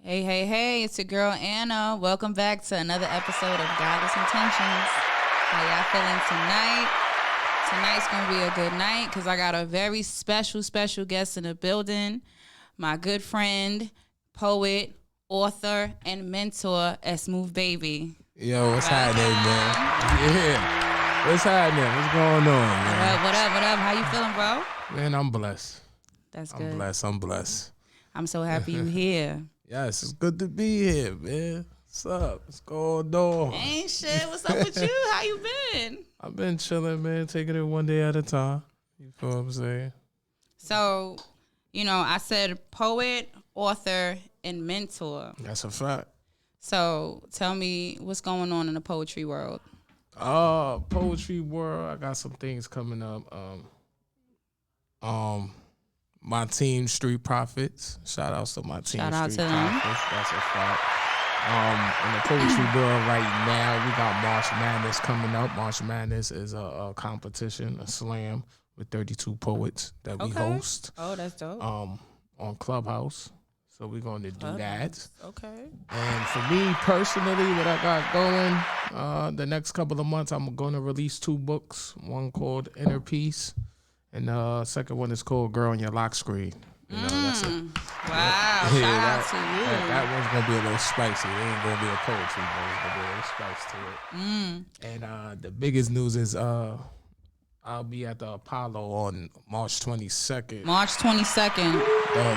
Hey, hey, hey, it's your girl Anna. Welcome back to another episode of Godless Intentions. How y'all feeling tonight? Tonight's going to be a good night because I got a very special guest in the building. My good friend, poet, author, and mentor at SmooveBabii. Yo, what's happening, man? Yeah. What's happening? What's going on, man? What up? How you feeling, bro? Man, I'm blessed. That's good. I'm blessed. I'm so happy you here. Yes, it's good to be here, man. What's up? What's going on? Ain't shit. What's up with you? How you been? I've been chilling, man, taking it one day at a time. You feel what I'm saying? So, I said poet, author, and mentor. That's a fact. So, tell me what's going on in the poetry world. Poetry world, I got some things coming up. My team, Street Profits. Shout outs to my team, Shout out Street to them. Profits. That's a fact. In the poetry world right now, we got March Madness coming up. March Madness is a competition, a slam with 32 poets that we host. Oh, that's dope. On Clubhouse. So we're going to do that. Okay. And for me personally, what I got going, the next couple of months, I'm going to release 2 books. One called Inner Peace, and the second one is called Girl on Your Lock Screen. That's it. Wow, shout out to you. That one's going to be a little spicy. It ain't going to be a poetry, but it's going to be a little spice to it. And the biggest news is I'll be at the Apollo on March 22nd. March 22nd. The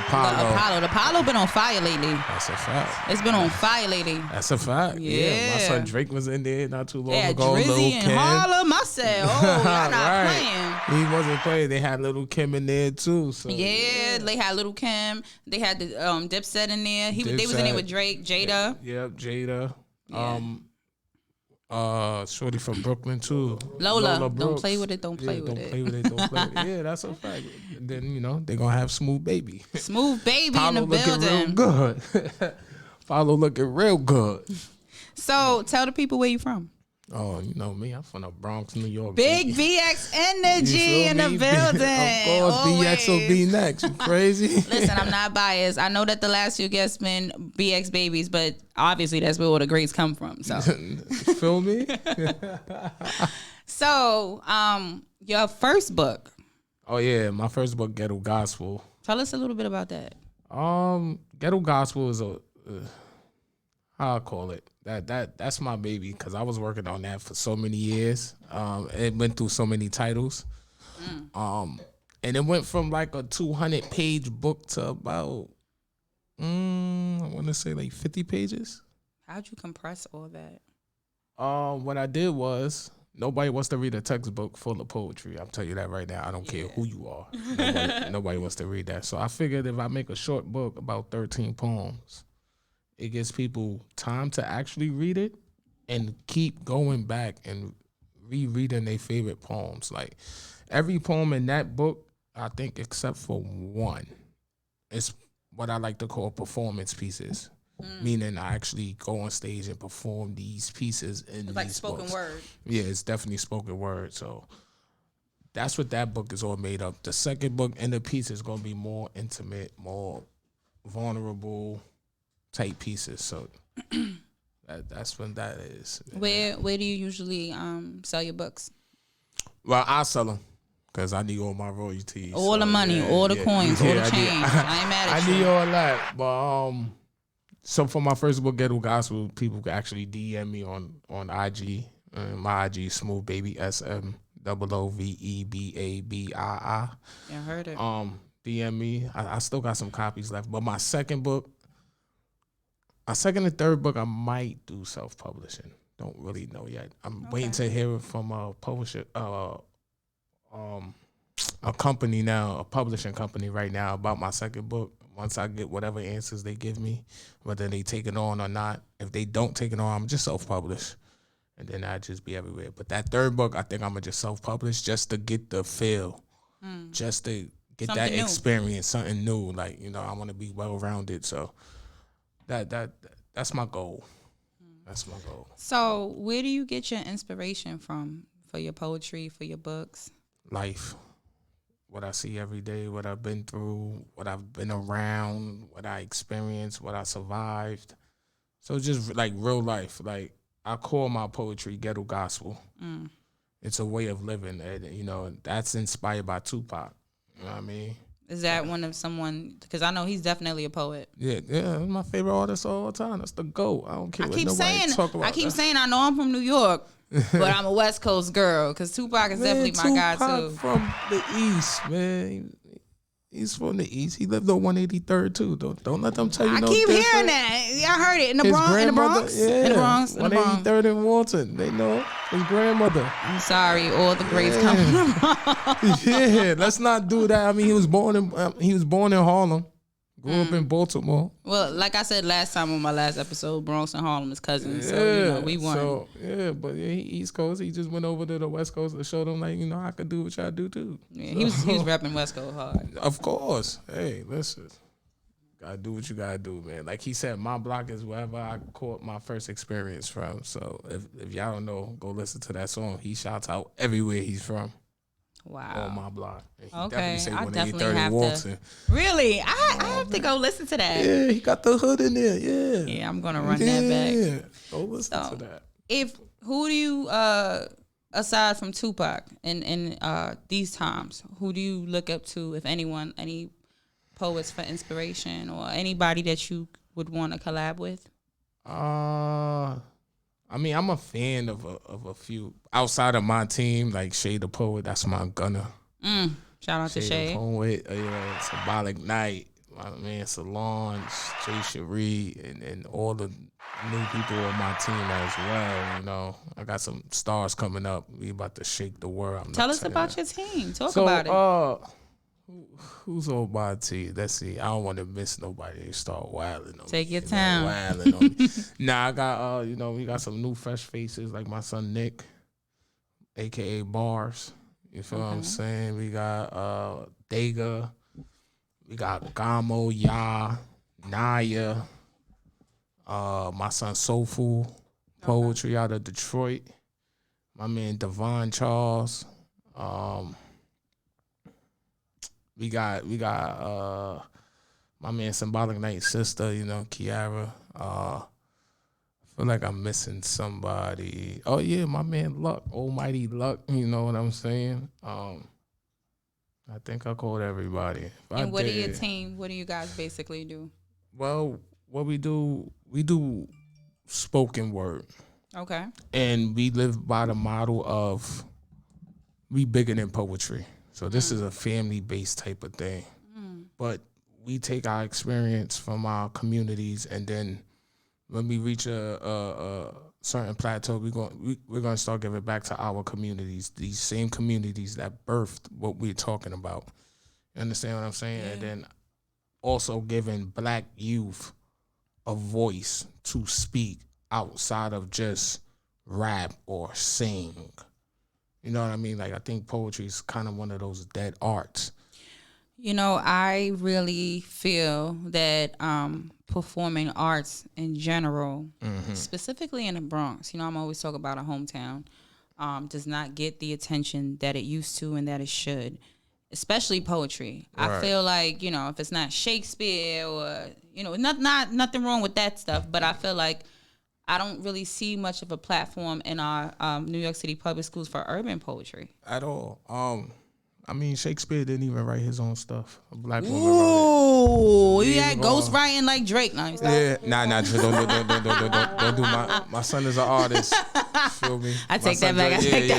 Apollo been on fire lately. That's a fact. It's been on fire lately. That's a fact. Yeah. My son Drake was in there not too long ago. Drizzy and Harlem. I said, y'all not playing. He wasn't playing. They had Little Kim in there too. So yeah, they had Little Kim. They had the Dipset in there. They was in there with Drake, Jada. Yep, Jada. Yeah. Shorty from Brooklyn too. Lola don't play with it. Don't play with it. Yeah, that's a fact. Then they gonna have SmooveBabii. SmooveBabii in the building. Real good. Paulo looking real good. So tell the people where you from. Oh, you know me. I'm from the Bronx, New York. Big BX energy in the building. Of course, always. BX will be next. You crazy? Listen, I'm not biased. I know that the last few guests been BX babies, but obviously that's where all the greats come from. So, feel me? So, your first book. Oh yeah, my first book, Ghetto Gospel. Tell us a little bit about that. Ghetto Gospel is how I call it. That's my baby because I was working on that for so many years. It went through so many titles. And it went from like a 200-page book to about I want to say like 50 pages. How'd you compress all that? What I did was nobody wants to read a textbook full of poetry. I'll tell you that right now. I don't care who you are. Nobody wants to read that. So I figured if I make a short book about 13 poems, it gives people time to actually read it and keep going back and rereading their favorite poems. Like every poem in that book, I think except for one, is what I like to call performance pieces. Meaning I actually go on stage and perform these pieces in these like spoken books. word. Yeah, it's definitely spoken word. So that's what that book is all made up. The second book and the piece is going to be more intimate, more vulnerable type pieces. So that's when that is. Where do you usually sell your books? Well, I sell them because I need all my royalties. All the money, all the coins, all the change. I ain't mad at you. I need all that. But so for my first book, Ghetto Gospel, people could actually DM me on IG. My IG is SmooveBabii, SmooveBabii. Yeah, I heard it. DM me. I still got some copies left. But my second and third book, I might do self-publishing. Don't really know yet. I'm waiting to hear from a publisher, a company now, a publishing company right now about my second book. Once I get whatever answers they give me, whether they take it on or not. If they don't take it on, I'm just self-publish. And then I just be everywhere. But that third book, I think I'm going to just self-publish just to get the feel. Just to get something that new. Experience, something new. Like, I want to be well-rounded. So that's my goal. That's my goal. So where do you get your inspiration from for your poetry, for your books? Life. what I see every day, what I've been through, what I've been around, what I experienced, what I survived. So just like real life. Like I call my poetry ghetto gospel. It's a way of living, and that's inspired by Tupac. You know what I mean? Is that one of someone? Because I know he's definitely a poet. Yeah, that's my favorite artist of all time. That's the GOAT. I don't care what nobody talk about. I keep saying I know I'm from New York, but I'm a West Coast girl. Because Tupac is definitely my guy too. From the East, man. He's from the East. He lived on 183rd too. Don't let them tell you. I keep hearing that. I heard it in the Bronx. Yeah, In the Bronx. 183rd in Walton. They know his grandmother. I'm sorry, all the greats come from the Bronx. Yeah, let's not do that. I mean, he was born in Harlem. Grew up in Baltimore. Well, like I said last time on my last episode, Bronx and Harlem is cousins. So, we won. So, but he East Coast. He just went over to the West Coast to show them, like, I could do what y'all do, too. Yeah, he was repping West Coast hard. Of course. Hey, listen. Gotta do what you gotta do, man. Like he said, my block is wherever I caught my first experience from. So, if y'all don't know, go listen to that song. He shouts out everywhere he's from. Wow. On my block. Okay, I definitely have to. Really? I have to go listen to that. Yeah, he got the hood in there. Yeah. Yeah, I'm gonna run that back. Yeah, go listen to that. Who do you aside from Tupac in these times, who do you look up to, if anyone, any poets for inspiration or anybody that you would want to collab with? I mean, I'm a fan of a few outside of my team, like Shay the Poet. That's my gunner. Shout out to Shay. The Poet, Symbolic Night, my man Solange, Jay Cherie, and all the new people on my team as well. I got some stars coming up. We about to shake the world. Tell us about your team. Talk about it. Who's on my team? Let's see. I don't want to miss nobody. They start wilding on me. Take your time. Wilding on me. Nah, I got we got some new fresh faces like my son Nick, aka Bars. You feel what I'm saying? We got Dega. We got Gamo, Ya, Naya. My son Soulful Poetry out of Detroit. My man Devon Charles. We got my man Symbolic Night sister, Kiara. I feel like I'm missing somebody. Oh yeah, my man Luck, Almighty Luck, you know what I'm saying? I think I called everybody. And what do your team, what do you guys basically do? Well, what we do spoken word. Okay. And we live by the model of we bigger than poetry. So this is a family-based type of thing. But we take our experience from our communities, and then when we reach a certain plateau, we're gonna start giving back to our communities, these same communities that birthed what we're talking about. You understand what I'm saying? Yeah. And then also giving Black youth a voice to speak outside of just rap or sing. You know what I mean? Like, I think poetry is kind of one of those dead arts. I really feel that performing arts in general, specifically in the Bronx, I'm always talking about a hometown, does not get the attention that it used to and that it should, especially poetry. Right. I feel like, if it's not Shakespeare or, nothing wrong with that stuff, but I feel like I don't really see much of a platform in our New York City public schools for urban poetry. At all. I mean, Shakespeare didn't even write his own stuff. A Black woman wrote it. You had ghost writing like Drake. Nah, don't do my son is an artist. Feel me? I take that back.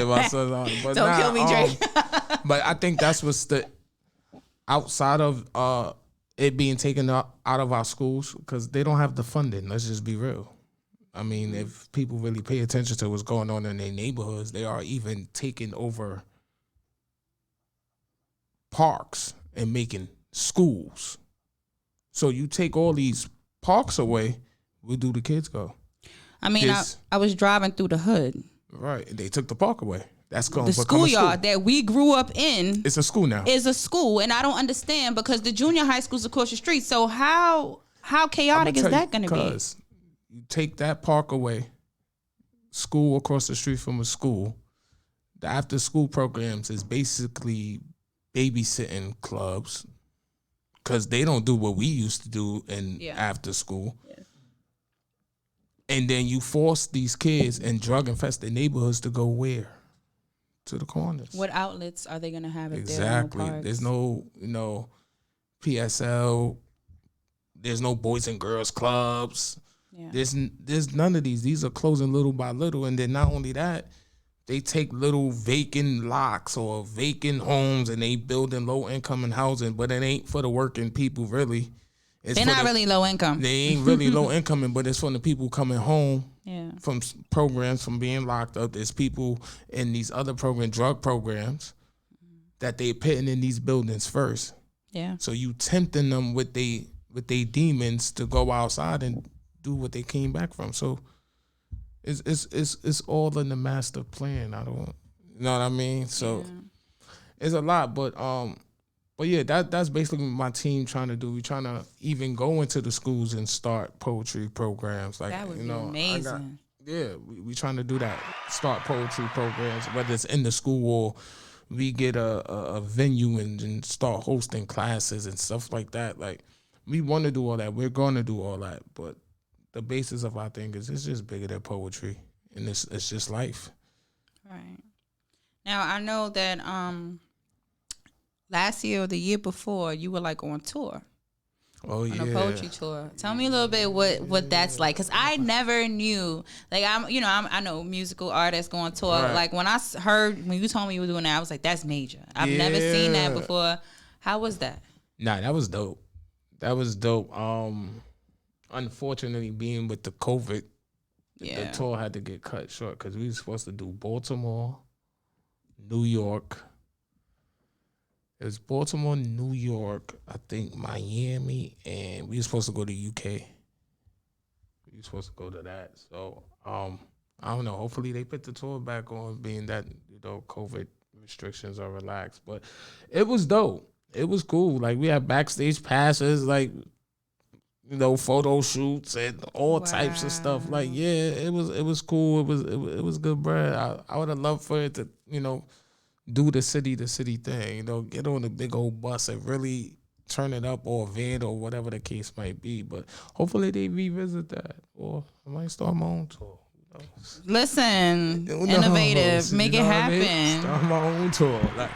My son's an artist. But don't kill me, Drake. But I think that's what's outside of it being taken out of our schools, because they don't have the funding. Let's just be real. I mean, if people really pay attention to what's going on in their neighborhoods, they are even taking over parks and making schools. So you take all these parks away, where do the kids go? I mean, I was driving through the hood. Right. They took the park away. That's going to become a school. Schoolyard that we grew up in. It's a school now. Is a school, and I don't understand, because the junior high school's across the street. So how chaotic is that going to be? Because you take that park away, school across the street from a school, the after school programs is basically babysitting clubs because they don't do what we used to do in after school. Yes. And then you force these kids in drug-infested neighborhoods to go where? To the corners. What outlets are they going to have if exactly. there are no parks? There's no, PSL. There's no boys and girls clubs. Yeah. There's none of these. These are closing little by little. And then not only that, they take little vacant lots or vacant homes and they build in low income and housing, but it ain't for the working people really. They're not really low income. They ain't really low income, but it's from the people coming home from programs, from being locked up. There's people in these other programs, drug programs, that they putting in these buildings first. Yeah. So you tempting them with they demons to go outside and do what they came back from. So it's all in the master plan. I don't, you know what I mean? So it's a lot, but yeah, that's basically what my team trying to do. We trying to even go into the schools and start poetry programs. Like, that would be amazing. We trying to do that. Start poetry programs, whether it's in the school or we get a venue and start hosting classes and stuff like that. Like, we want to do all that. We're going to do all that, but the basis of our thing is it's just bigger than poetry, and it's just life. Right. Now I know that last year or the year before you were like on tour. Oh yeah. On a poetry tour. Tell me a little bit what that's like, cause I never knew. Like I know musical artists go on tour. Right. Like when you told me you were doing that, I was like, that's major. I've never seen that before. How was that? Nah, that was dope. That was dope. Unfortunately, being with the COVID, the tour had to get cut short because we were supposed to do Baltimore, New York. It was Baltimore, New York, I think Miami, and we were supposed to go to UK. We were supposed to go to that. So I don't know. Hopefully they put the tour back on, being that COVID restrictions are relaxed. But it was dope. It was cool. Like, we had backstage passes, like, photo shoots and all types of stuff. Like, it was cool. It was good, bro. I would have loved for it to, do the city thing. Get on a big old bus and really turn it up, or a van, or whatever the case might be. But hopefully they revisit that, or I might start my own tour. Listen, innovative, make it happen. I mean? Start my own tour. Like,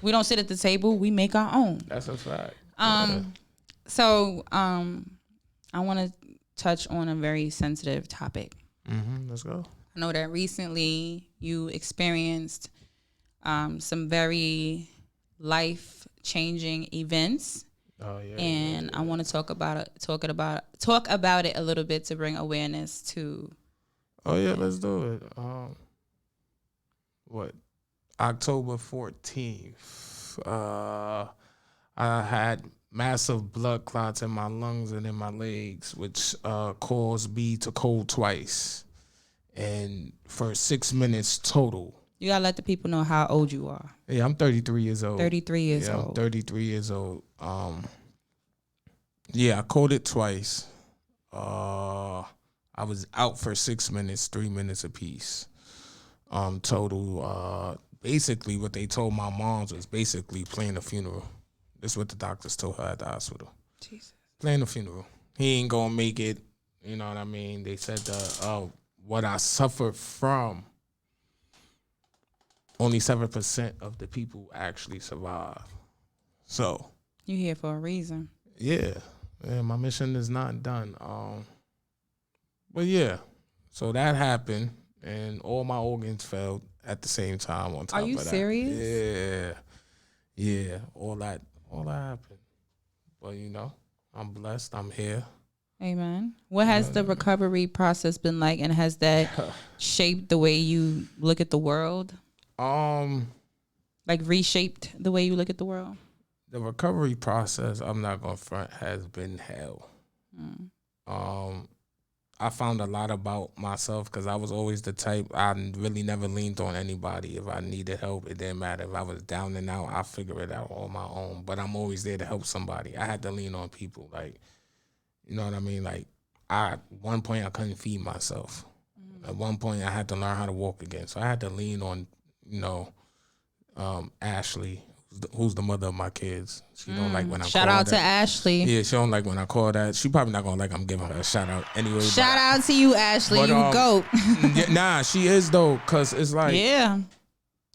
we don't sit at the table; we make our own. That's a fact. So, I want to touch on a very sensitive topic. Let's go. I know that recently you experienced some very life-changing events. Oh yeah. And I want to talk about it a little bit to bring awareness to. Oh yeah, let's do it. October 14th. I had massive blood clots in my lungs and in my legs, which caused me to cold twice, and for 6 minutes total. You gotta let the people know how old you are. Yeah, I'm 33 years old. 33 years old. I'm 33 years old. I caught it twice. I was out for 6 minutes, 3 minutes apiece. Total. Basically, what they told my moms was basically playing a funeral. That's what the doctors told her at the hospital. Jesus. Playing a funeral. He ain't gonna make it. You know what I mean? They said what I suffered from, only 7% of the people actually survive. So you here for a reason. Yeah, my mission is not done. But yeah, so that happened, and all my organs failed at the same time. On top of that. Are you serious? Yeah. All that happened. But I'm blessed. I'm here. Amen. What has the recovery process been like, and has that shaped the way you look at the world? Like reshaped the way you look at the world? The recovery process, I'm not gonna front, has been hell. I found a lot about myself because I was always the type, I really never leaned on anybody. If I needed help, it didn't matter. If I was down and out, I figure it out on my own. But I'm always there to help somebody. I had to lean on people. Like, you know what I mean? Like, at one point, I couldn't feed myself. At one point, I had to learn how to walk again. So I had to lean on, Ashley, who's the mother of my kids. She don't like when I shout call out that. to Ashley. Yeah, she don't like when I call that. She probably not gonna like I'm giving her a shout out anyway. Shout out to you, Ashley. You goat. Yeah, nah, she is though, cause it's like yeah,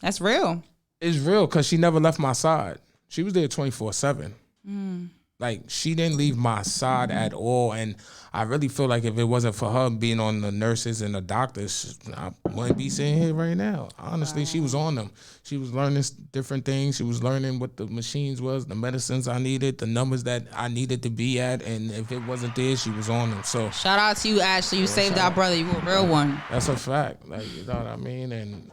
that's real. It's real, cause she never left my side. She was there 24/7. Like she didn't leave my side at all, and I really feel like if it wasn't for her being on the nurses and the doctors, I wouldn't be sitting here right now. Honestly, she was on them. She was learning different things. She was learning what the machines was, the medicines I needed, the numbers that I needed to be at, and if it wasn't there, she was on them. So shout out to you, Ashley. You saved our brother. You a real one. That's a fact. Like, you know what I mean? And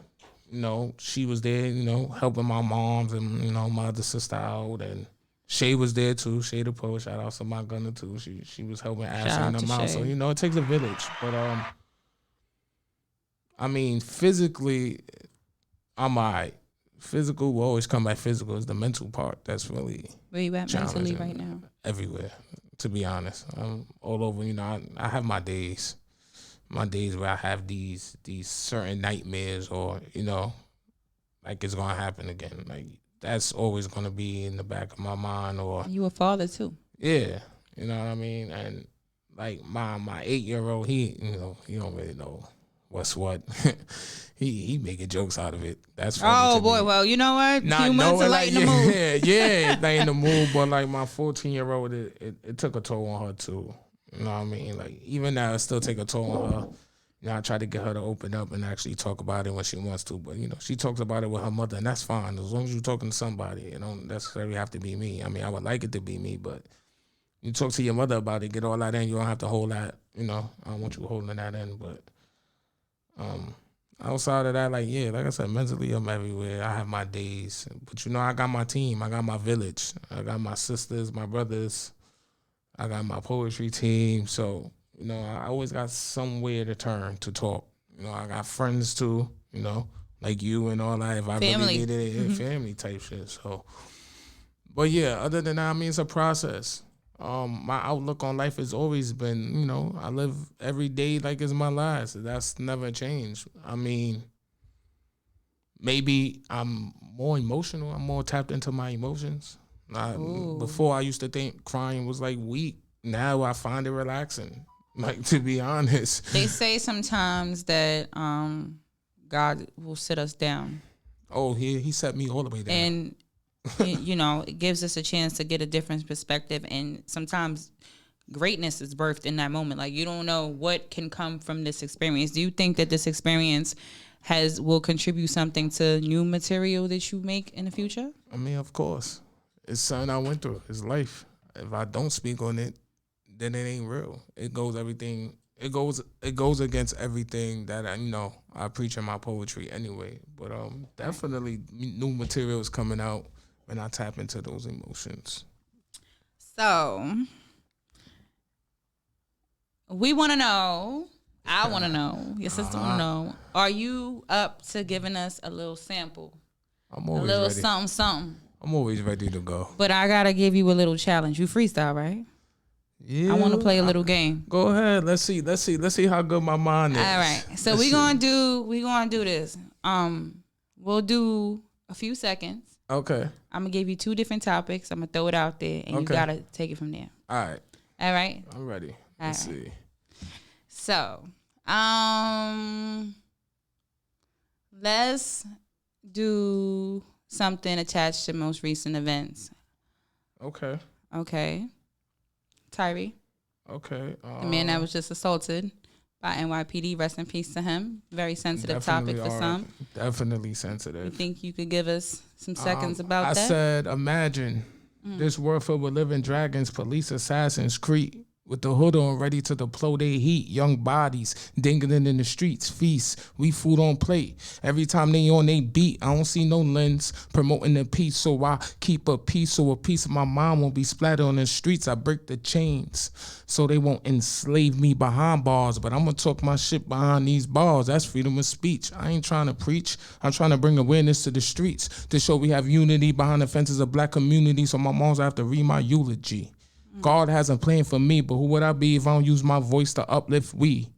she was there, helping my moms and my other sister out, and Shay was there too. Shay the Pro, shout out to my gunner too. She was helping Ashley and them out. So it takes a village. But I mean, physically, I'm alright. Physical will always come back. Physical is the mental part. That's really where you at mentally right now? Everywhere, to be honest. I'm all over. I have my days. My days where I have these certain nightmares, or like it's gonna happen again. Like that's always gonna be in the back of my mind. Or you a father too. Yeah, you know what I mean. And like my 8-year-old, he don't really know what's what. he making jokes out of it. That's funny. Oh boy, well you know what? Humor to lighten the mood. Yeah, lighten the mood. But like my 14-year-old, it took a toll on her too. You know what I mean? Like even now, it still take a toll on her. I try to get her to open up and actually talk about it when she wants to. But she talks about it with her mother, and that's fine as long as you're talking to somebody. It don't necessarily have to be me. I mean, I would like it to be me, but you talk to your mother about it, get all that in. You don't have to hold that. I don't want you holding that in. But outside of that, like I said, mentally I'm everywhere. I have my days, but I got my team. I got my village. I got my sisters, my brothers. I got my poetry team, so I always got somewhere to turn to talk. I got friends too, like you and all that. If I really needed it, family type shit. So, but yeah, other than that, I mean, it's a process. My outlook on life has always been, I live every day like it's my last. That's never changed. I mean, maybe I'm more emotional. I'm more tapped into my emotions. Before I used to think crying was like weak. Now I find it relaxing. Like, to be honest. They say sometimes that God will sit us down. Oh, he set me all the way down. And it gives us a chance to get a different perspective. And sometimes greatness is birthed in that moment. Like you don't know what can come from this experience. Do you think that this experience will contribute something to new material that you make in the future? I mean, of course. It's something I went through. It's life. If I don't speak on it, then it ain't real. It goes against everything that I preach in my poetry anyway. But definitely new material is coming out when I tap into those emotions. So we want to know. I want to know. Your sister want to know. Are you up to giving us a little sample? I'm always ready. Something. I'm always ready to go. But I gotta give you a little challenge. You freestyle, right? Yeah. I want to play a little game. Go ahead. Let's see how good my mind is. All right. So we're gonna do this. We'll do a few seconds. Okay. I'm gonna give you 2 different topics. I'm gonna throw it out there, and you gotta take it from there. All right. All right. I'm ready. Let's see. So, let's do something attached to most recent events. Okay. Tyree. Okay. The man that was just assaulted by NYPD. Rest in peace to him. Very sensitive topic for some. Definitely sensitive. You think you could give us some seconds about that? I said, imagine this world filled with living dragons, police assassins, Crete. With the hood on, ready to deploy their heat. Young bodies dingling in the streets. Feast, we food on plate. Every time they on they beat, I don't see no lens promoting the peace. So I keep a piece, so a piece of my mind won't be splattered on the streets. I break the chains so they won't enslave me behind bars. But I'm gonna talk my shit behind these bars. That's freedom of speech. I ain't trying to preach. I'm trying to bring awareness to the streets to show we have unity behind the fences of black community. So my moms have to read my eulogy. God has a plan for me, but who would I be if I don't use my voice to uplift? We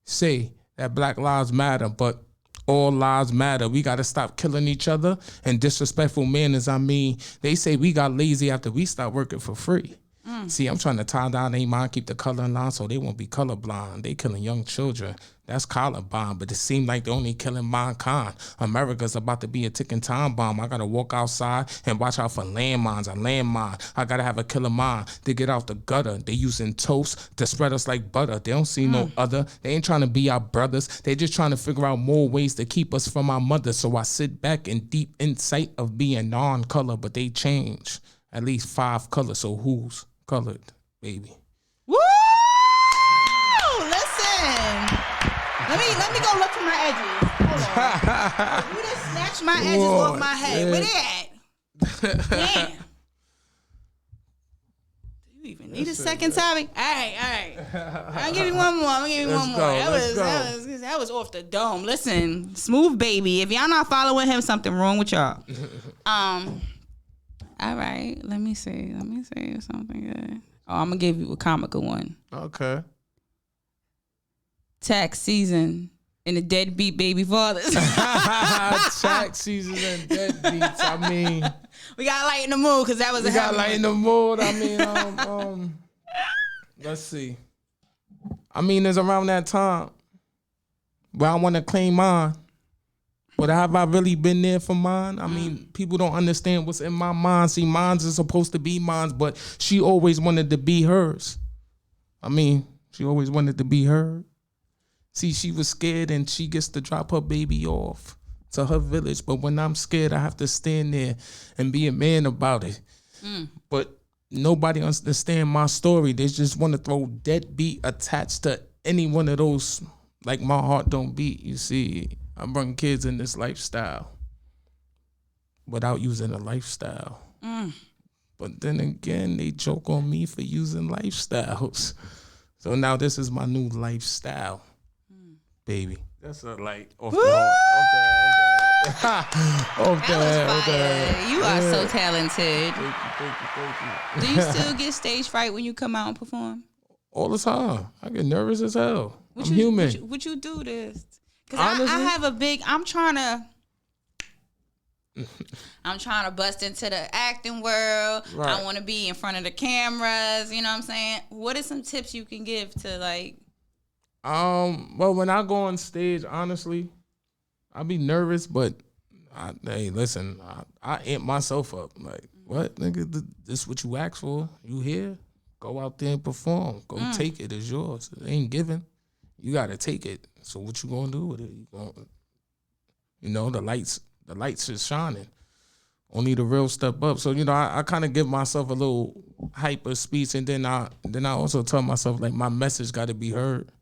say that Black Lives Matter, but all lives matter. We got to stop killing each other and disrespectful manners. I mean, they say we got lazy after we stopped working for free. See, I'm trying to tie down their mind, keep the color in line so they won't be colorblind. They killing young children. That's Columbine, but it seems like they're only killing mankind. America's about to be a ticking time bomb. I got to walk outside and watch out for landmines. A landmine, I got to have a killer mind to get out the gutter. They using toast to spread us like butter. They don't see no other. They ain't trying to be our brothers. They just trying to figure out more ways to keep us from our mother. So I sit back in deep insight of being non-color, but they change at least 5 colors. So who's colored, baby? Woo! Listen. Let me go look for my edges. Hold on. You just snatched my edges off my head. Where they at? Damn. Do you even need a second, Tommy? All right. I'll give you one more. That was off the dome. Listen, SmooveBabii. If y'all not following him, something wrong with y'all. All right. Let me see something good. Oh, I'm gonna give you a comical one. Okay. Tax season and the deadbeat baby fathers. Tax season and deadbeats. I mean, we got light in the mood because that was. We got light in the mood. I mean, let's see. I mean, it's around that time where I want to claim mine. But have I really been there for mine? I mean, people don't understand what's in my mind. See, mine's is supposed to be mine's, but she always wanted to be hers. I mean, she always wanted to be hers. See, she was scared and she gets to drop her baby off to her village. But when I'm scared, I have to stand there and be a man about it. But nobody understand my story. They just want to throw deadbeat attached to any one of those, like my heart don't beat. You see, I bring kids in this lifestyle without using a lifestyle. But then again, they joke on me for using lifestyles. So now this is my new lifestyle. Baby. That's a off the heart. You are so talented. Thank you. Do you still get stage fright when you come out and perform? All the time. I get nervous as hell. I'm human. Would you do this? Because I have I'm trying to bust into the acting world. Right. I want to be in front of the cameras. You know what I'm saying? What are some tips you can give to Well, when I go on stage, honestly, I be nervous, but hey, listen, I amp myself up. Like, what, nigga? This what you asked for? You here? Go out there and perform. Go take it. It's yours. It ain't given. You gotta take it. So what you gonna do with it? The lights is shining. Only the real step up. So I kind of give myself a little hyper speech, and then I also tell myself like my message got to be heard.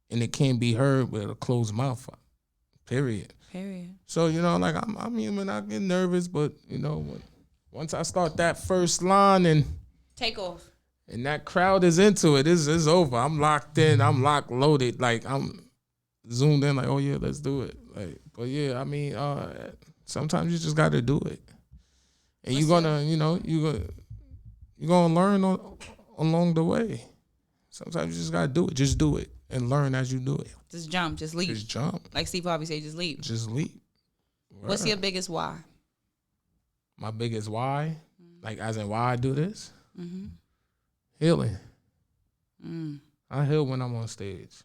And it can't be heard with a closed mouth. Period. So, I'm human. I get nervous, but, once I start that first line and take off, and that crowd is into it, it's over. I'm locked in. I'm locked, loaded. Like, I'm zoomed in, like, oh, yeah, let's do it. Like, but, yeah, I mean, sometimes you just got to do it. And you're going to learn along the way. Sometimes you just got to do it. Just do it. And learn as you do it. Just jump. Just leap. Just jump. Like Steve Harvey said, just leap. Just leap. What's your biggest why? My biggest why? Like as in why I do this? Healing. I heal when I'm on stage.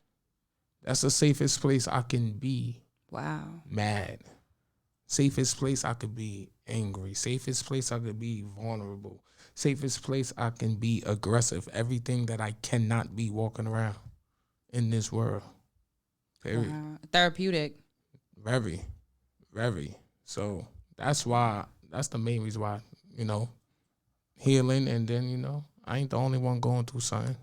That's the safest place I can be. Wow. Mad. Safest place I could be angry. Safest place I could be vulnerable. Safest place I can be aggressive. Everything that I cannot be walking around in this world. Period. Therapeutic. Very, very. So that's the main reason why, healing, and then, I ain't the only one going through something.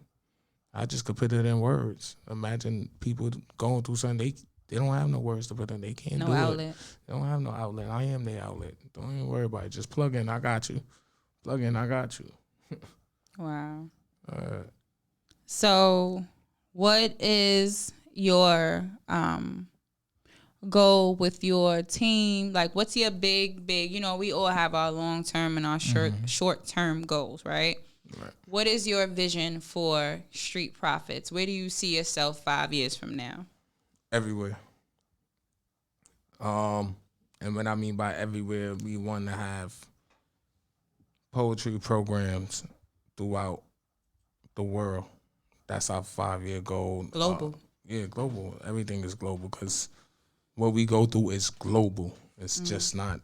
I just could put it in words. Imagine people going through something, they don't have no words to put in. They can't do outlet. It. They don't have no outlet. I am their outlet. Don't even worry about it. Just plug in, I got you. Plug in, I got you. Wow. So what is your goal with your team? Like, what's your big, we all have our long-term and our short-term goals, right? Right. What is your vision for Street Profits? Where do you see yourself 5 years from now? Everywhere. And what I mean by everywhere, we want to have poetry programs throughout the world. That's our 5-year goal. Global. Global. Everything is global because what we go through is global. It's just not,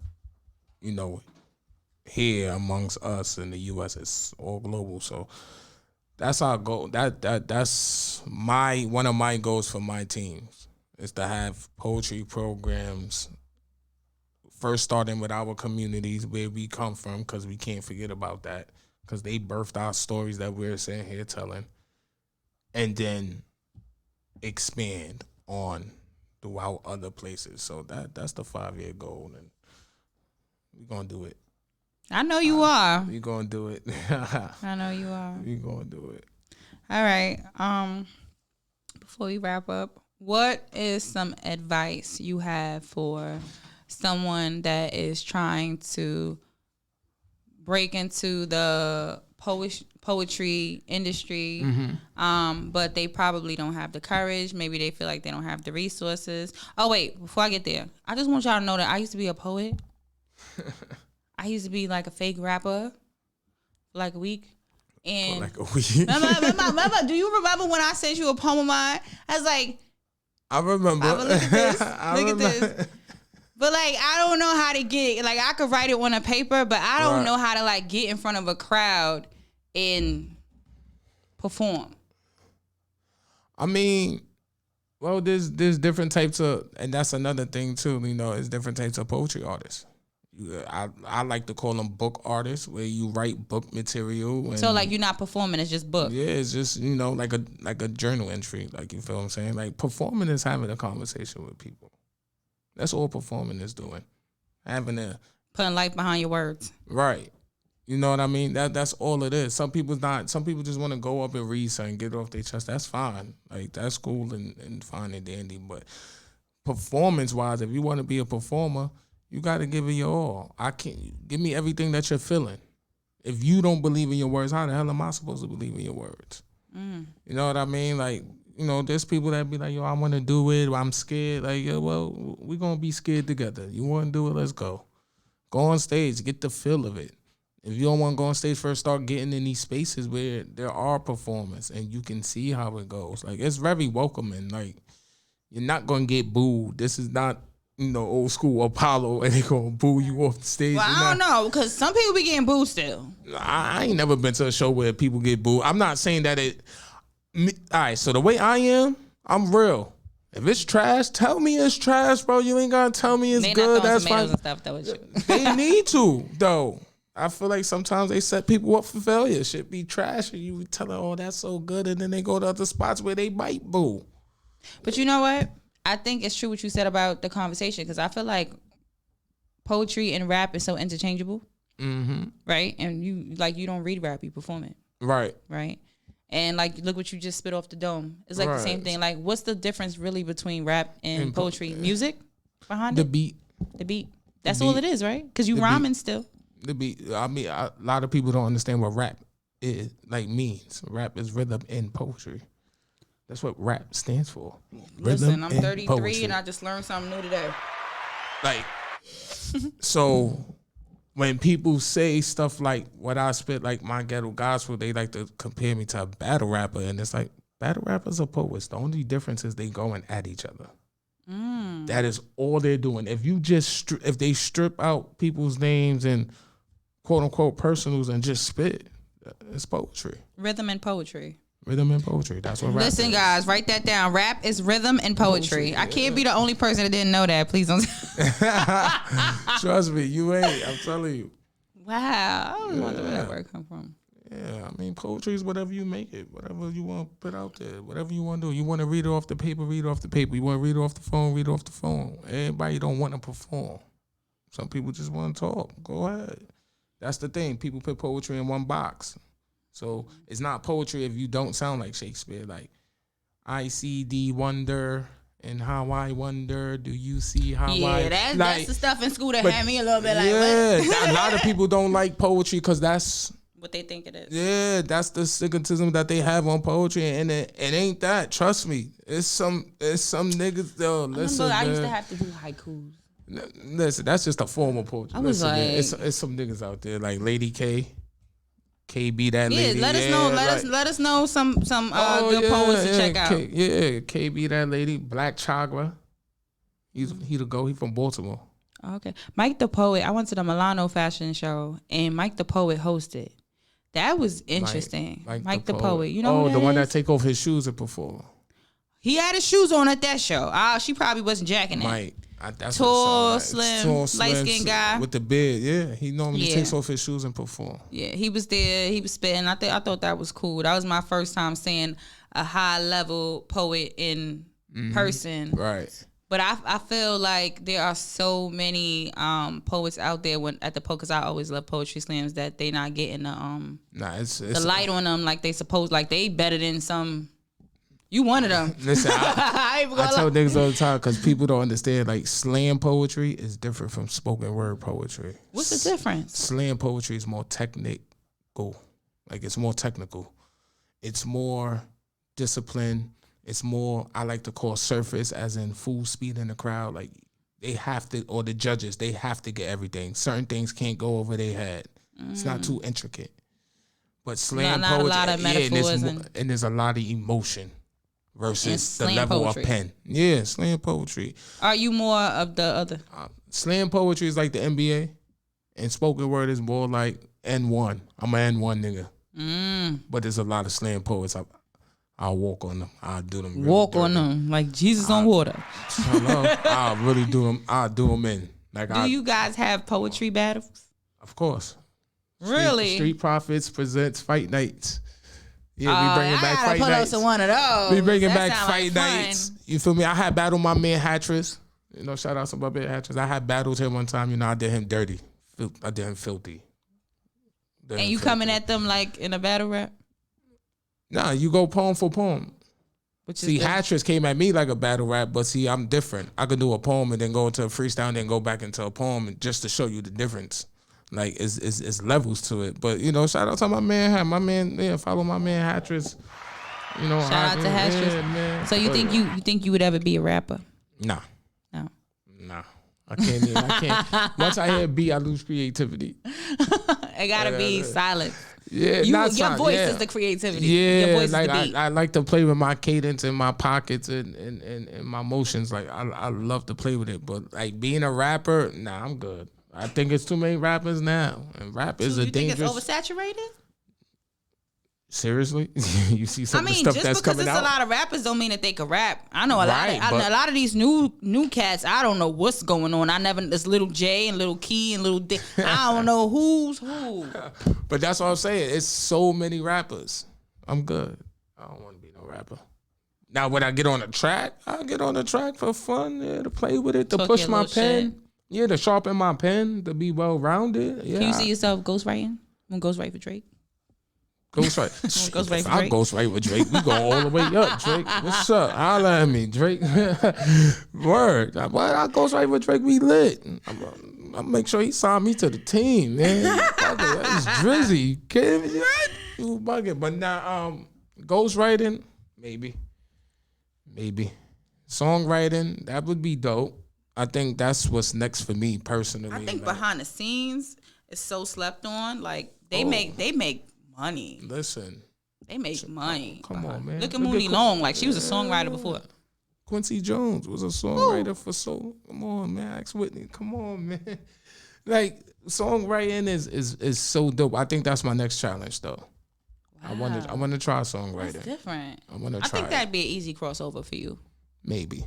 here amongst us in the U.S. It's all global. So that's our goal. That's one of my goals for my teams is to have poetry programs. First, starting with our communities where we come from, because we can't forget about that, because they birthed our stories that we're sitting here telling, and then expand on throughout other places. So that's the 5-year goal, and we're gonna do it. I know you are. We're gonna do it. I know you are. We're gonna do it. All right. Before we wrap up, what is some advice you have for someone that is trying to break into the poetry industry, but they probably don't have the courage? Maybe they feel like they don't have the resources. Oh, wait, before I get there, I just want y'all to know that I used to be a poet. I used to be like a fake rapper for like a week. And for like a week. remember, do you remember when I sent you a poem of mine? I was like, I remember. Look at this. Look at this. But like, I don't know how to get, like, I could write it on a paper, but I don't know how to like get in front of a crowd and perform. I mean, well, there's different types of, and that's another thing too. It's different types of poetry artists. I like to call them book artists, where you write book material. And, so like you're not performing, it's just book. Yeah, it's just like a journal entry. Like, you feel what I'm saying? Like, performing is having a conversation with people. That's all performing is doing. Putting life behind your words. Right. You know what I mean? That's all it is. Some people just want to go up and read something, get it off their chest. That's fine. Like, that's cool and fine and dandy. But performance wise, if you want to be a performer, you got to give it your all. Give me everything that you're feeling. If you don't believe in your words, how the hell am I supposed to believe in your words? You know what I mean? Like, there's people that be like, yo, I want to do it. I'm scared. Like, yo, well, we're going to be scared together. You want to do it? Let's go. Go on stage. Get the feel of it. If you don't want to go on stage first, start getting in these spaces where there are performers and you can see how it goes. Like, it's very welcoming. Like, you're not going to get booed. This is not, old school Apollo and they going to boo you off the stage. Well, I don't know, because some people be getting booed still. I ain't never been to a show where people get booed. I'm not saying that all right, so the way I am, I'm real. If it's trash, tell me it's trash, bro. You ain't got to tell me it's good. That's fine. And stuff, though, they need to, though. I feel like sometimes they set people up for failure. Shit be trash, and you tell them, oh, that's so good, and then they go to other spots where they might boo. But you know what? I think it's true what you said about the conversation, because I feel like poetry and rap is so interchangeable, right? And you don't read rap, you perform it, right? And like, look what you just spit off the dome. It's like the same thing. Like, what's the difference really between rap and poetry? Music behind it? The beat. That's all it is, right? Because you rhyming still. The beat. I mean, a lot of people don't understand what rap is, like, means. Rap is rhythm and poetry. That's what rap stands for. Listen, I'm 33 and I just learned something new today. Like, so when people say stuff like what I spit, like my ghetto gospel, they like to compare me to a battle rapper, and it's like, battle rappers are poets. The only difference is they going at each other. That is all they're doing. If you just if they strip out people's names and quote unquote personals and just spit, it's poetry. Rhythm and poetry. Rhythm and poetry. That's what rap is. Listen, guys, write that down. Rap is rhythm and poetry. I can't be the only person that didn't know that. Please don't. Trust me, you ain't. I'm telling you. Wow. I don't wonder where that word come from. Yeah, I mean, poetry is whatever you make it, whatever you want to put out there, whatever you want to do. You want to read it off the paper, read it off the paper. You want to read it off the phone, read it off the phone. Everybody don't want to perform. Some people just want to talk. Go ahead. That's the thing. People put poetry in one box. So it's not poetry if you don't sound like Shakespeare. Like, I see the wonder and how I wonder, do you see how I... Yeah, that's the stuff in school that had me a little bit like... Yeah, a lot of people don't like poetry because that's... what they think it is. Yeah, that's the stigmatism that they have on poetry, and it ain't that. Trust me, it's some niggas though. Listen, I used to have to do haikus. Listen, that's just a form of poetry. I was Listen, like, man, it's some niggas out there like Lady K. KB that lady. Let us know. Let us know some good poets to check out. KB that lady. Black Chagra. He the go. He from Baltimore. Okay, Mike the Poet. I went to the Milano fashion show and Mike the Poet hosted. That was interesting. Mike the Poet. You know the one that take off his shoes and perform. He had his shoes on at that show. She probably wasn't jacking it. Mike. That's tall, slim, light-skinned guy. With the beard, yeah. He normally takes off his shoes and perform. Yeah, he was there. He was spitting. I thought that was cool. That was my first time seeing a high-level poet in person. Right. But I feel like there are so many poets out there because I always love poetry slams that they not getting the light on them like they supposed, like they better than some. You one of them. Listen, I tell niggas all the time because people don't understand. Like slam poetry is different from spoken word poetry. What's the difference? Slam poetry is more technical. Like it's more technical. It's more disciplined. It's more, I like to call surface, as in full speed in the crowd. Like they have to, or the judges, they have to get everything. Certain things can't go over their head. It's not too intricate. But slam poetry, a lot of metaphors and there's a lot of emotion. Versus the level poetry. Of pen. Yeah, slam poetry. Are you more of the other? Slam poetry is like the NBA, and spoken word is more like N1. I'm an N1 nigga. But there's a lot of slam poets. I'll walk on them. I'll do them. Walk on them like Jesus on water. Hello. I'll really do them. I'll do them in. Like, do you guys have poetry battles? Of course. Really? Street Profits presents Fight Nights. Yeah, we bringing back Fight Nights. One of those. We bringing back Fight Nights. You feel me? I had battled my man Hattress. You know, shout out to my man Hattress. I had battled him one time. You know, I did him dirty. I did him filthy. And you coming at them like in a battle rap? Nah, you go poem for poem. See, Hattress came at me like a battle rap, but see, I'm different. I could do a poem and then go into a freestyle and then go back into a poem just to show you the difference. Like it's levels to it, but you know, shout out to my man, follow my man Hattress. You know, shout out to Hattress. Man. So you think you would ever be a rapper? Nah, no, nah. I can't. Once I hear a beat, I lose creativity. It gotta be silent. Yeah, your voice is the creativity. Yeah, your voice like is the beat. I like to play with my cadence and my pockets and my motions. Like I love to play with it, but like being a rapper, nah, I'm good. I think it's too many rappers now, and rap is a dangerous. You think it's oversaturated? Seriously, you see some of the stuff that's coming out. Just because it's a lot of rappers don't mean that they can rap. I know a lot of these new cats. I don't know what's going on. There's Little J and Little Key and Little D. I don't know who's who. But that's what I'm saying. It's so many rappers. I'm good. I don't want to be no rapper. Now, when I get on a track, I'll get on the track for fun, to play with it, to push my pen. Shit. Yeah, to sharpen my pen, to be well-rounded. Yeah. Can you see yourself ghostwriting? Want to ghostwrite for Drake? Ghostwrite. I'll ghostwrite with Drake. We go all the way up, Drake. What's up? Holla at me, Drake. Word. I'll ghostwrite with Drake. We lit. I'll make sure he signed me to the team, man. That's Drizzy. You kidding me? You bugging. But now, ghostwriting, maybe. Songwriting, that would be dope. I think that's what's next for me personally. I think behind the scenes is so slept on. Like they make money. Listen, they make money. Come on, man. Look at Mooney Long. Like she was a songwriter before. Quincy Jones was a songwriter for so. Come on, man. Ask Whitney. Come on, man. Like songwriting is so dope. I think that's my next challenge, though. Wow. I want to try songwriting. That's different. I think that'd be an easy crossover for you. Maybe.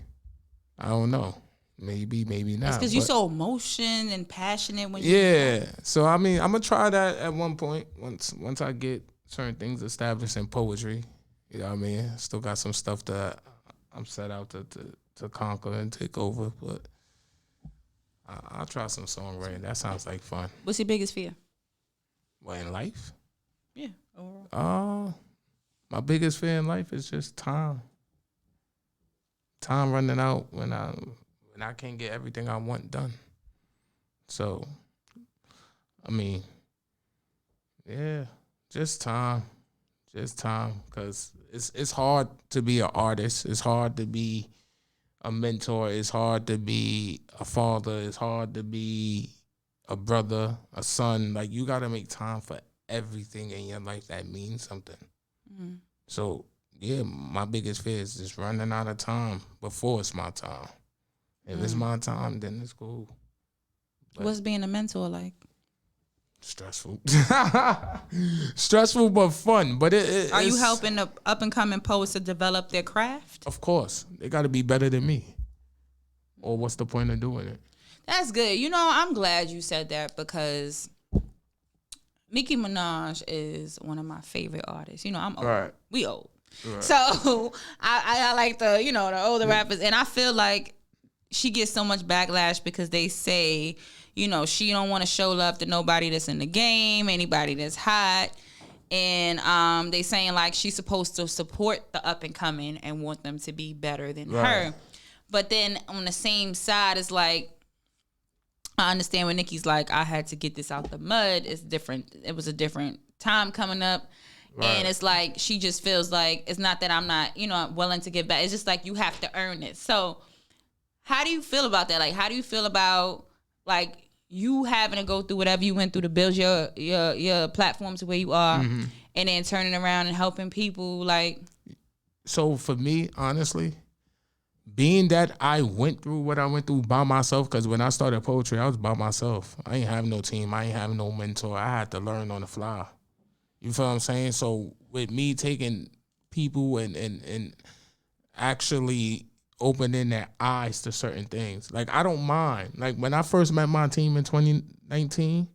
I don't know. Maybe not. It's because you're so emotion and passionate when you so I mean I'm gonna try that at one point once I get certain things established in poetry. You know what I mean? Still got some stuff that I'm set out to conquer and take over, but I'll try some songwriting. That sounds like fun. What's your biggest fear? What, in life? Yeah, overall. My biggest fear in life is just time. Time running out when I can't get everything I want done. So, I mean, yeah, just time. Because it's hard to be an artist. It's hard to be a mentor. It's hard to be a father. It's hard to be a brother, a son. Like, you got to make time for everything in your life that means something. Mm-hmm. So, yeah, my biggest fear is just running out of time before it's my time. If it's my time, then it's cool. But what's being a mentor like? stressful. Stressful but fun. But are you helping the up and coming poets to develop their craft? Of course. They got to be better than me. Or what's the point of doing it? That's good. You know, I'm glad you said that because Nicki Minaj is one of my favorite artists. You know, I'm old. Right. We old. Right. So I like the older rappers, and I feel like she gets so much backlash because they say, she don't want to show love to nobody that's in the game, anybody that's hot. And they saying like she's supposed to support the up and coming and want them to be better than her. But then on the same side, it's like, I understand when Nicki's like, I had to get this out the mud. It's different. It was a different time coming up. Right. And it's like, she just feels like, it's not that I'm not, willing to give back. It's just like, you have to earn it. So how do you feel about that? Like, how do you feel about, like, you having to go through whatever you went through to build your platform to where you are, mm-hmm. and then turning around and helping people, like? So for me, honestly, being that I went through what I went through by myself, because when I started poetry, I was by myself. I ain't have no team. I ain't have no mentor. I had to learn on the fly. You feel what I'm saying? So with me taking people and actually opening their eyes to certain things. Like, I don't mind. Like, when I first met my team in 2019,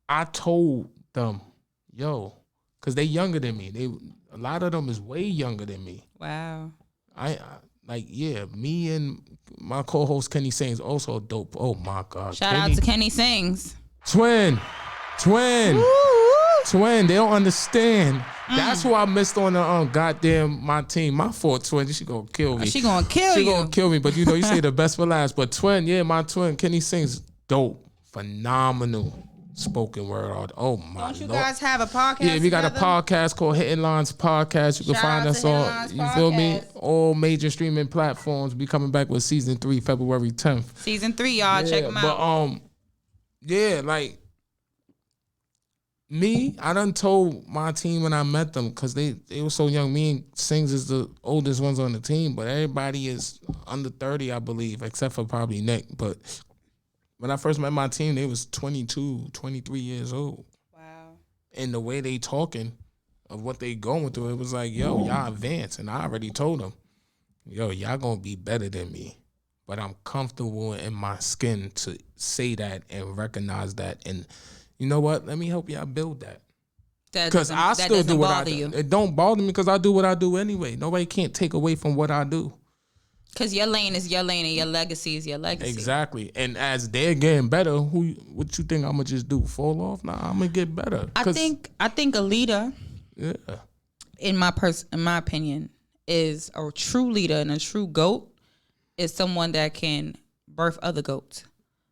I told them, yo, because they younger than me. A lot of them is way younger than me. Wow. Me and my co-host Kenny Sings also dope. Oh, my God. Shout out to Kenny Sings. Twin. Twin, they don't understand. That's who I missed on the goddamn my team. My fault, Twin. She gonna kill me. She gonna kill you. She gonna kill me. But you say the best for last. But Twin, yeah, my twin, Kenny Sings, dope, phenomenal spoken word art. Oh my Don't you Lord. guys have a podcast? Yeah, we got a podcast called Hitting Lines Podcast. You can find us on, you feel me? All major streaming platforms. We coming back with season 3, February 10th. Season 3, y'all. Check them out. But like. Me, I done told my team when I met them, because they were so young. Me and Sings is the oldest ones on the team, but everybody is under 30, I believe, except for probably Nick. But when I first met my team, they was 22, 23 years old. Wow. And the way they talking of what they going through, it was like, yo, y'all advance. And I already told them, yo, y'all gonna be better than me. But I'm comfortable in my skin to say that and recognize that. And you know what? Let me help y'all build that. Because I still do what I do. It don't bother me because I do what I do anyway. Nobody can't take away from what I do. Because your lane is your lane and your legacy is your legacy. Exactly. And as they're getting better, what you think I'm going to just do? Fall off? Nah, I'm going to get better. I think a leader, in my opinion, is a true leader, and a true GOAT is someone that can birth other GOATs.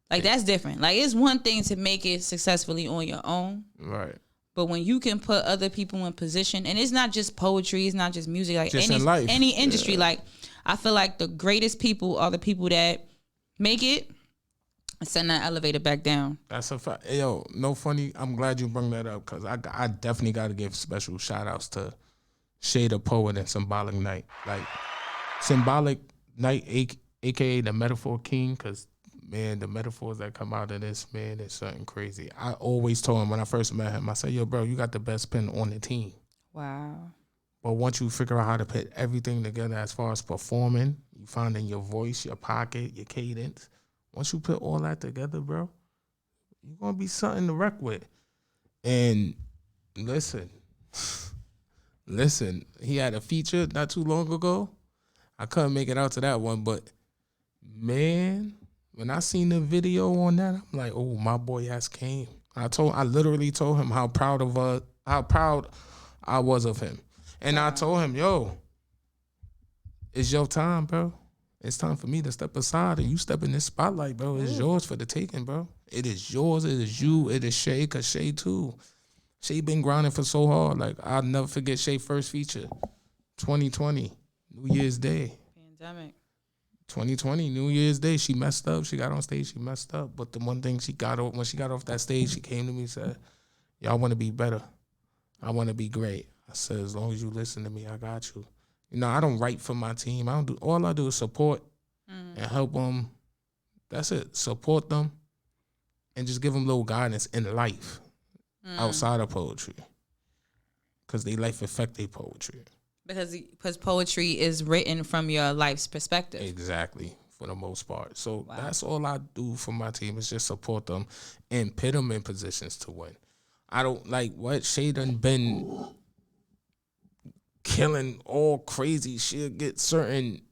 Like, that's different. Like, it's one thing to make it successfully on your own. Right. But when you can put other people in position, and it's not just poetry, it's not just music, like just in life. Any industry, like, I feel like the greatest people are the people that make it and send that elevator back down. That's a fact. Yo, no funny. I'm glad you brought that up, because I definitely got to give special shout outs to Shade the Poet and Symbolic Night. Like, Symbolic Night, a.k.a. the Metaphor King, because man, the metaphors that come out of this, man, it's something crazy. I always told him when I first met him, I said, yo, bro, you got the best pen on the team. Wow. But once you figure out how to put everything together as far as performing, you finding your voice, your pocket, your cadence. Once you put all that together, bro, you're going to be something to wreck with. And listen, he had a feature not too long ago. I couldn't make it out to that one, but man, when I seen the video on that, I'm like, oh, my boy has came. I literally told him how proud I was of him. And I told him, yo, it's your time, bro. It's time for me to step aside and you step in this spotlight, bro. It's yours for the taking, bro. It is yours. It is you. It is Shay, because Shay too. Shay been grinding for so hard. Like, I'll never forget Shay's first feature, 2020, New Year's Day. Pandemic. 2020, New Year's Day, she messed up. She got on stage, she messed up. But the one thing when she got off that stage, she came to me and said, y'all want to be better. I want to be great. I said, as long as you listen to me, I got you. You know, I don't write for my team. All I do is support and help them. That's it. Support them and just give them little guidance in life outside of poetry. Because they life affect their poetry. Because poetry is written from your life's perspective. Exactly, for the most part. So that's all I do for my team is just support them and put them in positions to win. I don't like what Shay done been killing all crazy. She'll get certain,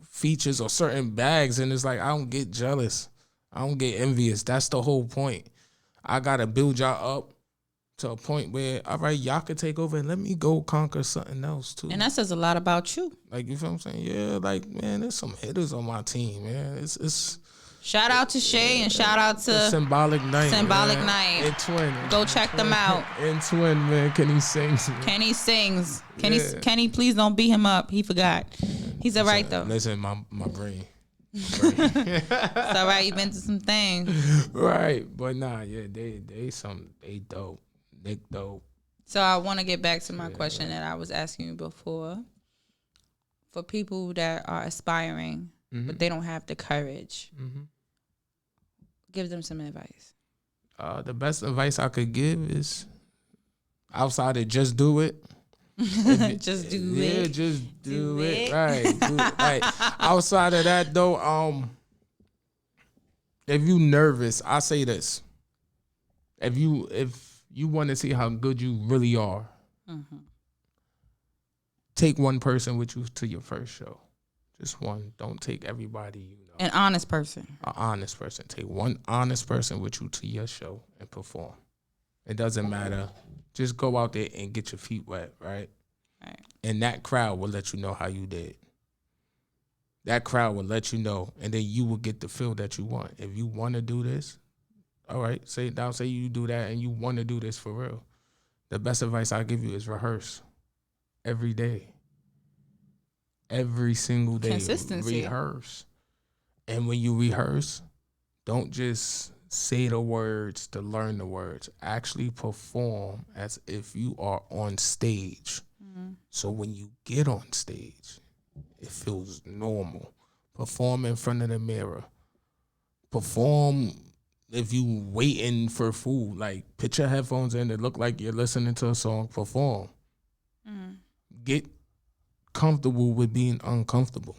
features or certain bags, and it's like I don't get jealous. I don't get envious. That's the whole point. I gotta build y'all up to a point where, all right, y'all could take over and let me go conquer something else too. And that says a lot about you. Like, you feel what I'm saying? Yeah, like, man, there's some hitters on my team, man. It's shout out to Shay and shout out to Symbolic Night. Symbolic man. Night. And Twin. Go check them out. And Twin, man. Kenny sings. Man. Kenny sings. Kenny, please don't beat him up. He forgot. He's all right though. Listen, my brain. It's all right. You've been through some things. Right, but nah, yeah, they dope. Nick dope. So I want to get back to my question that I was asking you before. For people that are aspiring, but they don't have the courage, give them some advice. The best advice I could give is outside of just do it. Just do it. Yeah, just do it. Right. Outside of that though, if you nervous, I say this. If you want to see how good you really are, take one person with you to your first show. Just one. Don't take everybody, An honest person. An honest person. Take one honest person with you to your show and perform. It doesn't matter. Just go out there and get your feet wet, right? Right. And that crowd will let you know how you did. That crowd will let you know, and then you will get the feel that you want. If you want to do this, all right, say you do that and you want to do this for real. The best advice I give you is rehearse every day. Every single day. Consistency. Rehearse. And when you rehearse, don't just say the words to learn the words. Actually perform as if you are on stage. So when you get on stage, it feels normal. Perform in front of the mirror. Perform if you waiting for food. Like, put your headphones in. It look like you're listening to a song. Perform. Get comfortable with being uncomfortable.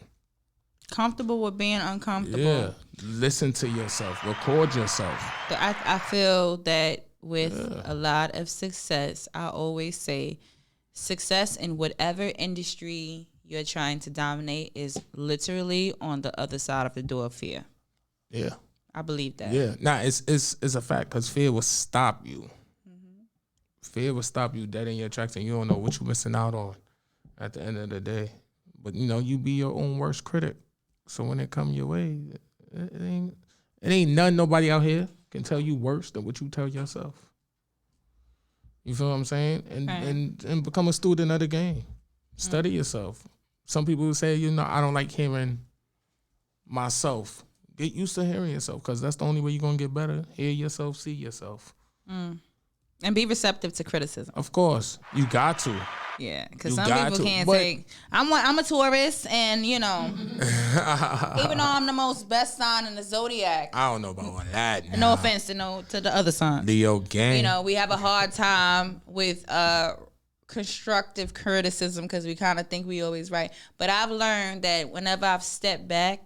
Comfortable with being uncomfortable. Yeah. Listen to yourself. Record yourself. I feel that with a lot of success, I always say success in whatever industry you're trying to dominate is literally on the other side of the door of fear. Yeah. I believe that. Yeah. Nah, it's a fact because fear will stop you. Fear will stop you dead in your tracks and you don't know what you're missing out on at the end of the day. But, you be your own worst critic. So when it come your way, it ain't nobody out here can tell you worse than what you tell yourself. You feel what I'm saying? And become a student of the game. Study yourself. Some people will say, I don't like hearing myself. Get used to hearing yourself because that's the only way you're going to get better. Hear yourself, see yourself. And be receptive to criticism. Of course. You got to. Yeah, because some people can't take. I'm a tourist, and even though I'm the most best sign in the zodiac, I don't know about all that. Now. No offense to the other sign. Leo gang. We have a hard time with constructive criticism because we kind of think we always right. But I've learned that whenever I've stepped back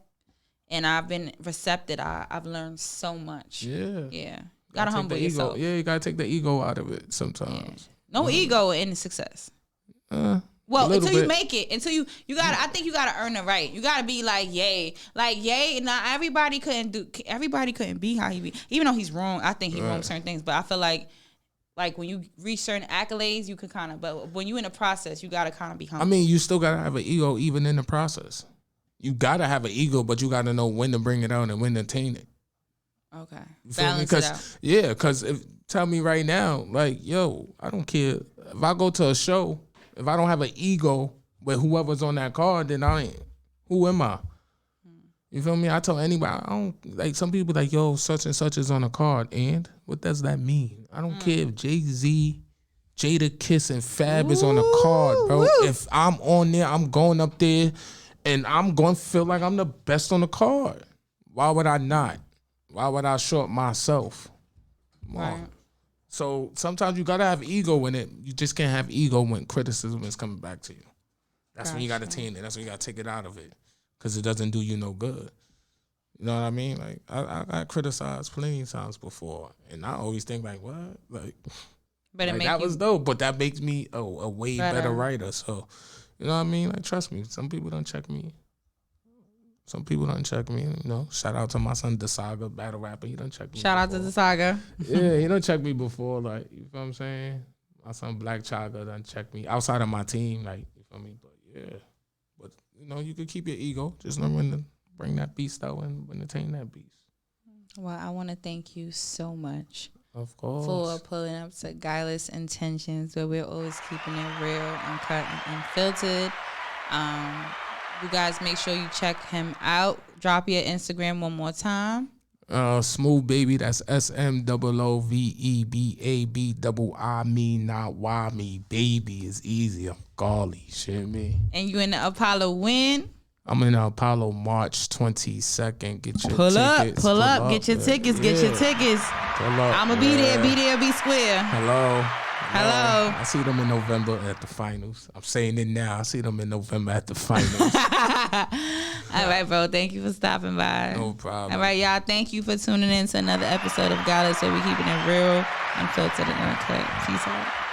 and I've been receptive, I've learned so much. Yeah. Gotta humble yourself. Yeah, you gotta take the ego out of it sometimes. Yeah. No ego in success. Well, until you make it, until you gotta. I think you gotta earn the right. You gotta be like yay. Now everybody couldn't be how he be. Even though he's wrong, I think he's wrong certain things. But I feel like when you reach certain accolades, you could kind of. But when you in the process, you gotta kind of be humble. I mean, you still gotta have an ego even in the process. You gotta have an ego, but you gotta know when to bring it out and when to tame it. Okay. Balance it out. Yeah, because tell me right now, I don't care if I go to a show. If I don't have an ego with whoever's on that card, then who am I? You feel me? I tell anybody, I don't like some people like, yo, such and such is on a card. And what does that mean? I don't care if Jay-Z, Jada Kiss, and Fab is on a card, bro. If I'm on there, I'm going up there and I'm going to feel like I'm the best on the card. Why would I not? Why would I short myself? Right. So sometimes you got to have ego in it. You just can't have ego when criticism is coming back to you. That's when you got to tame it. That's when you got to take it out of it. Because it doesn't do you no good. You know what I mean? Like, I got criticized plenty of times before. And I always think, like, what? Like, but like that was dope. But that makes me a way better writer. So, you know what I mean? Like, trust me. Some people don't check me. Some people don't check me. You know, shout out to my son, The Saga, battle rapper. He don't check me Shout out to The Saga. Yeah, he don't check me before. Like, you feel what I'm saying? My son, Black Chaga, done check me. Outside of my team, like, you feel me? But, yeah. But, you know, you could keep your ego. Just know when to bring that beast out and when to tame that beast. Well, I want to thank you so much. Of course. For pulling up to Guileless Intentions, where we're always keeping it real, uncut, and unfiltered. You guys make sure you check him out. Drop your Instagram one more time. SmooveBabii, that's SmooveBabii, me, not why me. Baby is easy. I'm golly, shit me. And you in the Apollo when? I'm in the Apollo March 22nd. Get your pull tickets. Pull up. Get your tickets. Get your tickets. Pull up. I'ma be there. Be there. Be square. Hello. I see them in November at the finals. I'm saying it now. I see them in November at the finals. All right, bro. Thank you for stopping by. No problem. All right, y'all. Thank you for tuning in to another episode of Guileless, where we keeping it real, unfiltered, and uncut. Peace out.